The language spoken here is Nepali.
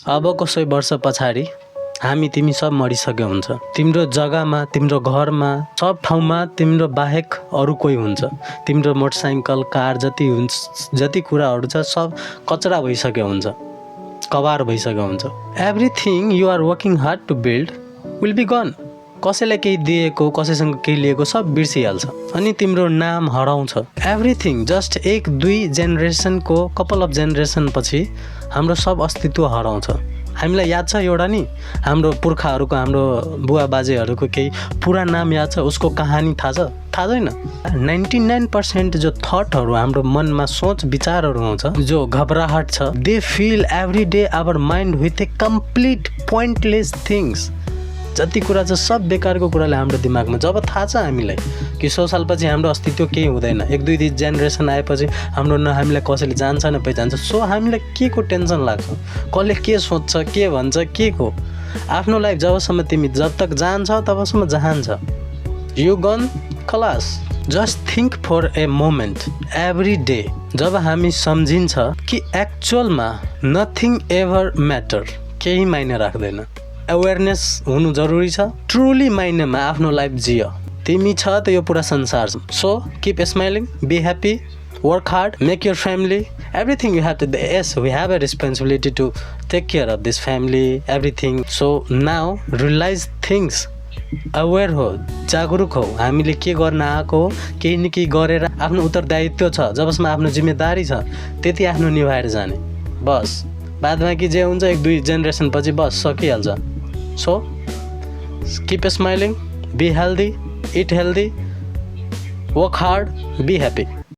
अबको 100 वर्ष पछाडि हामी तिमी सब मरिसके हुन्छ। तिम्रो जग्गामा, तिम्रो घरमा, सब ठाउँमा तिम्रो बाहेक अरू कोही हुन्छ। तिम्रो मोटरसाइकल, कार जति कुराहरू छ सब कचरा भइसके हुन्छ, कबार भइसके हुन्छ। Everything you are working hard to build will be gone. कसैलाई केही दिएको, कसैसँग केही लिएको सब बिर्सिहाल्छ अनि तिम्रो नाम हराउँछ। एभ्रिथिङ जस्ट 1-2 जेनेरेसनको, कपाल अफ जेनेरेसन पछि हाम्रो सब अस्तित्व हराउँछ। हामीलाई याद छ एउटा नि, हाम्रो पुर्खाहरूको, हाम्रो बुवा बाजेहरूको केही पुरा नाम याद छ, उसको कहानी थाहा छ? थाहा छैन। 99% जो थटहरू हाम्रो मनमा, सोच विचारहरू आउँछ, जो घबराहट छ, they fill every day our mind with a complete pointless things. जति कुरा छ सब बेकारको कुराले हाम्रो दिमागमा। जब थाहा छ हामीलाई कि 100 सालपछि हाम्रो अस्तित्व केही हुँदैन, 1-2 जेनेरेसन आएपछि हाम्रो न हामीलाई कसैले जान्छ न पहिचान्छ, सो हामीलाई के को टेन्सन लाग्छ, कसले के सोच्छ, के भन्छ, के को। आफ्नो लाइफ जबसम्म तिमी जब तक जान्छ तबसम्म जान्छ। यु गन खलास। Just think for a moment every day. जब हामी सम्झिन्छ कि एक्चुअलमा नथिङ एभर म्याटर, केही मायने राख्दैन, अवेरनेस हुनु जरुरी छ। ट्रुली माइन्डमा आफ्नो लाइफ जियो। तिमी छ त यो पुरा संसार छ। So keep smiling, be happy, work hard, make your family, everything you have to. Yes, we have a responsibility to take care of this family, everything. So now realize things, aware हो, जागरुक हो। हामीले के गर्न आएको हो, केही न केही गरेर आफ्नो उत्तरदायित्व छ। जबसम्म आफ्नो जिम्मेदारी छ त्यति आफ्नो निभाएर जाने, बस। बादमा कि जे हुन्छ 1-2 जेनेरेसन पछि बस सकिहाल्छ। So, keep smiling, be healthy, eat healthy, work hard, be happy.